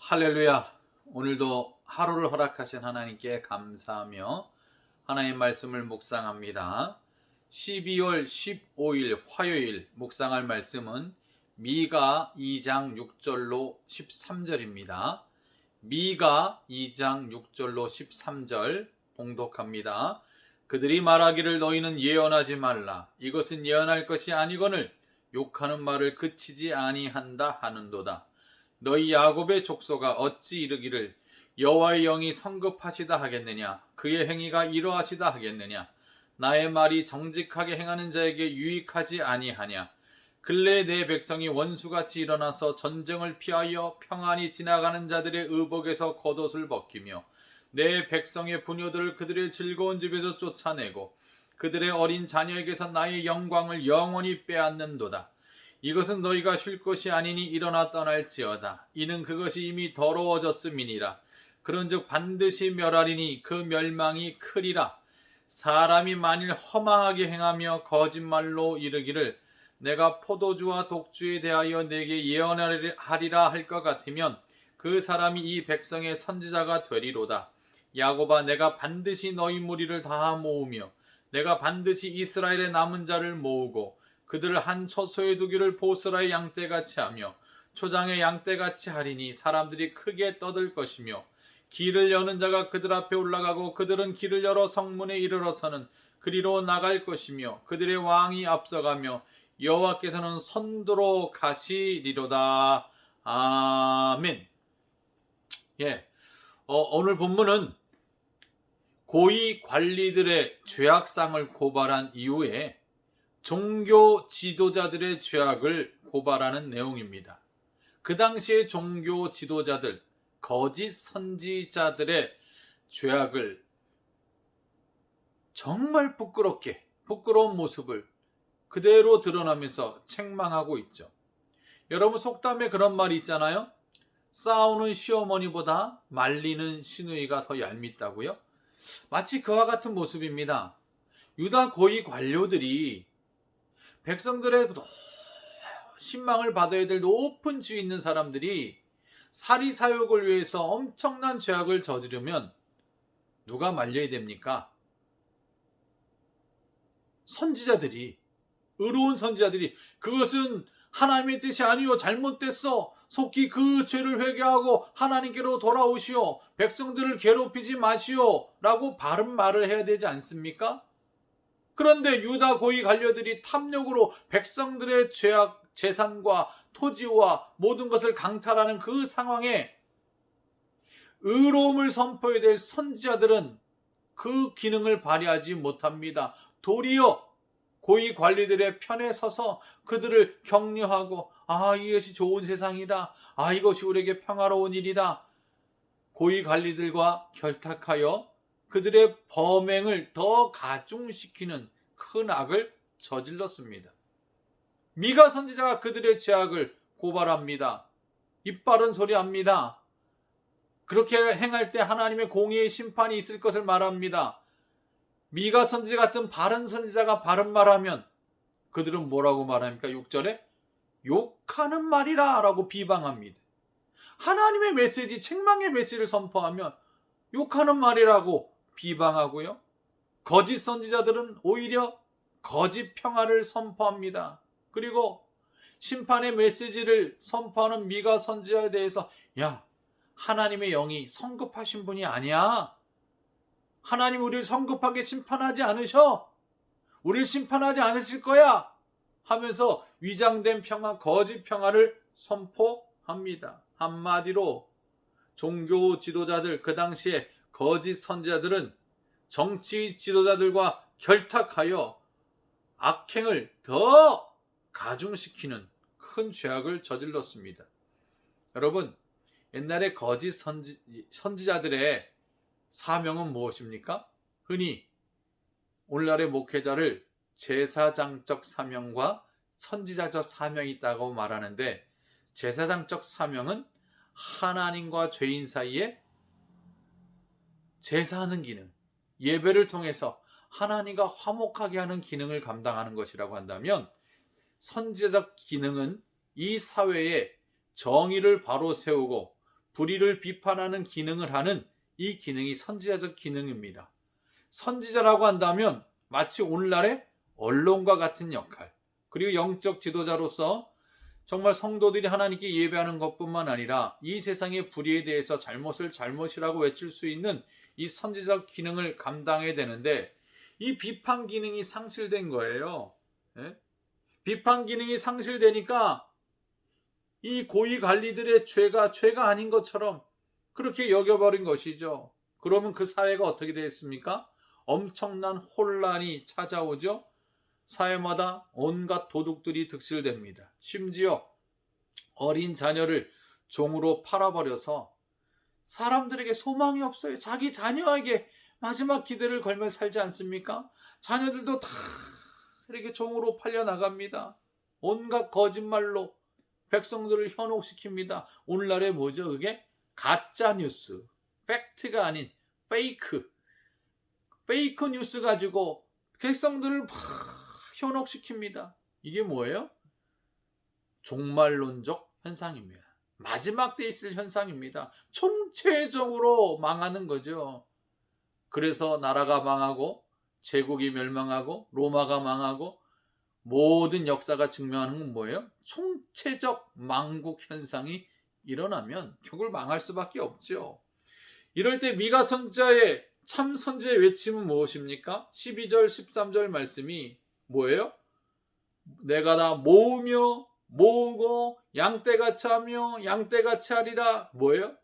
할렐루야. 오늘도 하루를 허락하신 하나님께 감사하며 하나님 말씀을 묵상합니다. 12월 15일 화요일 묵상할 말씀은 미가 2장 6절로 13절입니다. 미가 2장 6절로 13절 봉독합니다. 그들이 말하기를 너희는 예언하지 말라. 이것은 예언할 것이 아니거늘 욕하는 말을 그치지 아니한다 하는도다. 너희 야곱의 족속아 어찌 이르기를 여호와의 영이 성급하시다 하겠느냐. 그의 행위가 이러하시다 하겠느냐. 나의 말이 정직하게 행하는 자에게 유익하지 아니하냐. 근래에 내 백성이 원수같이 일어나서 전쟁을 피하여 평안히 지나가는 자들의 의복에서 겉옷을 벗기며 내 백성의 부녀들을 그들의 즐거운 집에서 쫓아내고 그들의 어린 자녀에게서 나의 영광을 영원히 빼앗는도다. 이것은 너희가 쉴 것이 아니니 일어나 떠날지어다. 이는 그것이 이미 더러워졌음이니라. 그런즉 반드시 멸하리니 그 멸망이 크리라. 사람이 만일 허망하게 행하며 거짓말로 이르기를 내가 포도주와 독주에 대하여 내게 예언하리라 할 것 같으면 그 사람이 이 백성의 선지자가 되리로다. 야곱아, 내가 반드시 너희 무리를 다 모으며 내가 반드시 이스라엘의 남은 자를 모으고 그들을 한 처소에 두기를 보스라의 양떼같이 하며 초장의 양떼같이 하리니 사람들이 크게 떠들 것이며 길을 여는 자가 그들 앞에 올라가고 그들은 길을 열어 성문에 이르러서는 그리로 나갈 것이며 그들의 왕이 앞서가며 여호와께서는 선두로 가시리로다. 아멘. 오늘 본문은 고위 관리들의 죄악상을 고발한 이후에 종교 지도자들의 죄악을 고발하는 내용입니다. 그 당시의 종교 지도자들, 거짓 선지자들의 죄악을 정말 부끄러운 모습을 그대로 드러나면서 책망하고 있죠. 여러분, 속담에 그런 말이 있잖아요. 싸우는 시어머니보다 말리는 시누이가 더 얄밉다고요? 마치 그와 같은 모습입니다. 유다 고위 관료들이 백성들의 신망을 받아야 될 높은 지위 있는 사람들이 사리사욕을 위해서 엄청난 죄악을 저지르면 누가 말려야 됩니까? 선지자들이, 의로운 선지자들이 그것은 하나님의 뜻이 아니요 잘못됐어. 속히 그 죄를 회개하고 하나님께로 돌아오시오. 백성들을 괴롭히지 마시오. 라고 바른 말을 해야 되지 않습니까? 그런데 유다 고위 관료들이 탐욕으로 백성들의 죄악, 재산과 토지와 모든 것을 강탈하는 그 상황에 의로움을 선포해야 될 선지자들은 그 기능을 발휘하지 못합니다. 도리어 고위 관리들의 편에 서서 그들을 격려하고 이것이 좋은 세상이다. 이것이 우리에게 평화로운 일이다. 고위 관리들과 결탁하여 그들의 범행을 더 가중시키는 큰 악을 저질렀습니다. 미가 선지자가 그들의 죄악을 고발합니다. 입바른 소리 합니다. 그렇게 행할 때 하나님의 공의의 심판이 있을 것을 말합니다. 미가 선지자 같은 바른 선지자가 바른 말하면 그들은 뭐라고 말합니까? 6절에 욕하는 말이라 라고 비방합니다. 하나님의 메시지, 책망의 메시지를 선포하면 욕하는 말이라고 비방하고요. 거짓 선지자들은 오히려 거짓 평화를 선포합니다. 그리고 심판의 메시지를 선포하는 미가 선지자에 대해서 하나님의 영이 성급하신 분이 아니야. 하나님 우리를 성급하게 심판하지 않으셔. 우리를 심판하지 않으실 거야. 하면서 위장된 평화, 거짓 평화를 선포합니다. 한마디로 종교 지도자들, 그 당시에 거짓 선지자들은 정치 지도자들과 결탁하여 악행을 더 가중시키는 큰 죄악을 저질렀습니다. 여러분, 옛날에 거짓 선지자들의 사명은 무엇입니까? 흔히 오늘날의 목회자를 제사장적 사명과 선지자적 사명이 있다고 말하는데, 제사장적 사명은 하나님과 죄인 사이에 제사하는 기능, 예배를 통해서 하나님과 화목하게 하는 기능을 감당하는 것이라고 한다면, 선지자적 기능은 이 사회에 정의를 바로 세우고 불의를 비판하는 기능을 하는 이 기능이 선지자적 기능입니다. 선지자라고 한다면 마치 오늘날의 언론과 같은 역할, 그리고 영적 지도자로서 정말 성도들이 하나님께 예배하는 것뿐만 아니라 이 세상의 불의에 대해서 잘못을 잘못이라고 외칠 수 있는 이 선지자적 기능을 감당해야 되는데, 이 비판 기능이 상실된 거예요. 예? 비판 기능이 상실되니까 이 고위 관리들의 죄가 아닌 것처럼 그렇게 여겨버린 것이죠. 그러면 그 사회가 어떻게 되겠습니까? 엄청난 혼란이 찾아오죠. 사회마다 온갖 도둑들이 득실됩니다. 심지어 어린 자녀를 종으로 팔아버려서 사람들에게 소망이 없어요. 자기 자녀에게 마지막 기대를 걸며 살지 않습니까? 자녀들도 다 이렇게 종으로 팔려나갑니다. 온갖 거짓말로 백성들을 현혹시킵니다. 오늘날에 뭐죠? 그게 가짜 뉴스, 팩트가 아닌 페이크 뉴스 가지고 백성들을 막 현혹시킵니다. 이게 뭐예요? 종말론적 현상입니다. 마지막 때 있을 현상입니다. 총체적으로 망하는 거죠. 그래서 나라가 망하고 제국이 멸망하고 로마가 망하고 모든 역사가 증명하는 건 뭐예요? 총체적 망국 현상이 일어나면 결국 망할 수밖에 없죠. 이럴 때 미가 선지자의 참 선지자의 외침은 무엇입니까? 12절 13절 말씀이 뭐예요? 내가 다 모으며 모으고 양떼같이 하며 양떼같이 하리라. 뭐예요?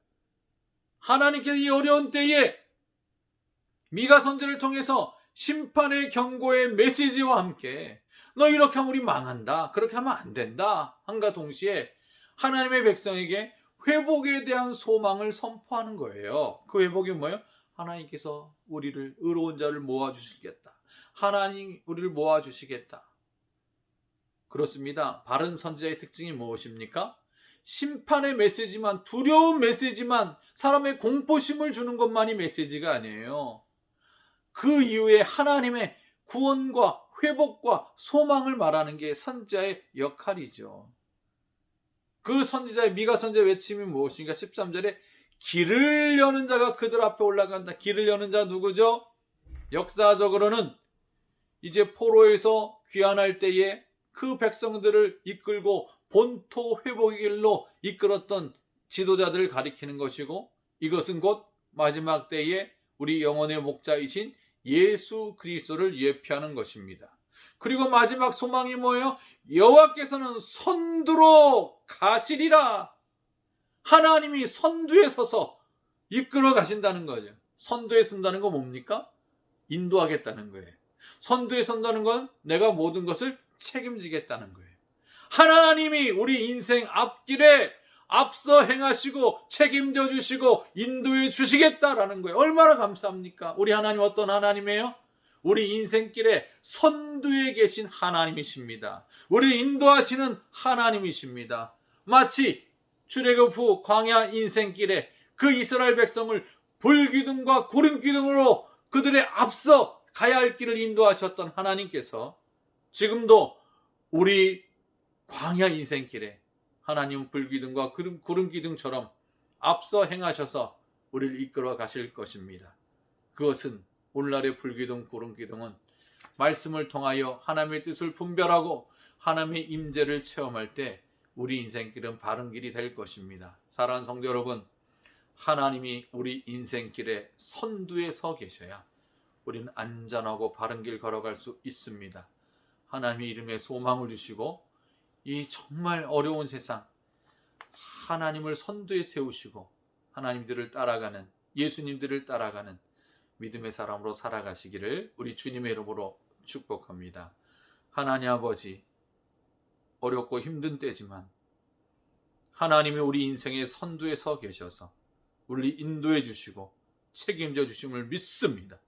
하나님께서 이 어려운 때에 미가 선지자를 통해서 심판의 경고의 메시지와 함께 너 이렇게 하면 우리 망한다, 그렇게 하면 안 된다 한가 동시에 하나님의 백성에게 회복에 대한 소망을 선포하는 거예요. 그 회복이 뭐예요? 하나님께서 우리를 의로운 자를 모아주시겠다. 하나님 우리를 모아주시겠다. 그렇습니다. 바른 선지자의 특징이 무엇입니까? 심판의 메시지만, 두려운 메시지만, 사람의 공포심을 주는 것만이 메시지가 아니에요. 그 이후에 하나님의 구원과 회복과 소망을 말하는 게 선지자의 역할이죠. 그 선지자의 미가 선지자의 외침이 무엇인가? 13절에 길을 여는 자가 그들 앞에 올라간다. 길을 여는 자 누구죠? 역사적으로는 이제 포로에서 귀환할 때에 그 백성들을 이끌고 본토 회복의 길로 이끌었던 지도자들을 가리키는 것이고, 이것은 곧 마지막 때에 우리 영혼의 목자이신 예수 그리스도를 예표하는 것입니다. 그리고 마지막 소망이 뭐예요? 여호와께서는 선두로 가시리라. 하나님이 선두에 서서 이끌어 가신다는 거죠. 선두에 선다는 건 뭡니까? 인도하겠다는 거예요. 선두에 선다는 건 내가 모든 것을 책임지겠다는 거예요. 하나님이 우리 인생 앞길에 앞서 행하시고 책임져 주시고 인도해 주시겠다라는 거예요. 얼마나 감사합니까? 우리 하나님 어떤 하나님이에요? 우리 인생길에 선두에 계신 하나님이십니다. 우리를 인도하시는 하나님이십니다. 마치 출애굽 후 광야 인생길에 그 이스라엘 백성을 불기둥과 구름기둥으로 그들의 앞서 가야 할 길을 인도하셨던 하나님께서 지금도 우리 광야 인생길에 하나님 불기둥과 구름기둥처럼 앞서 행하셔서 우리를 이끌어 가실 것입니다. 그것은 오늘날의 불기둥, 구름기둥은 말씀을 통하여 하나님의 뜻을 분별하고 하나님의 임재를 체험할 때 우리 인생길은 바른 길이 될 것입니다. 사랑하는 성도 여러분, 하나님이 우리 인생길에 선두에 서 계셔야 우리는 안전하고 바른 길 걸어갈 수 있습니다. 하나님의 이름에 소망을 주시고 이 정말 어려운 세상 하나님을 선두에 세우시고 하나님들을 따라가는, 예수님들을 따라가는 믿음의 사람으로 살아가시기를 우리 주님의 이름으로 축복합니다. 하나님 아버지, 어렵고 힘든 때지만 하나님이 우리 인생의 선두에 서 계셔서 우리를 인도해 주시고 책임져 주심을 믿습니다.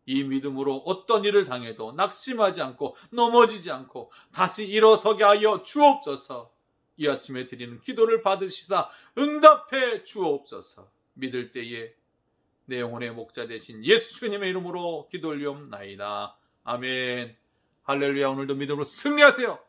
이 믿음으로 어떤 일을 당해도 낙심하지 않고 넘어지지 않고 다시 일어서게 하여 주옵소서. 이 아침에 드리는 기도를 받으시사 응답해 주옵소서. 믿을 때에 내 영혼의 목자 되신 예수님의 이름으로 기도 올리옵나이다. 아멘. 할렐루야. 오늘도 믿음으로 승리하세요.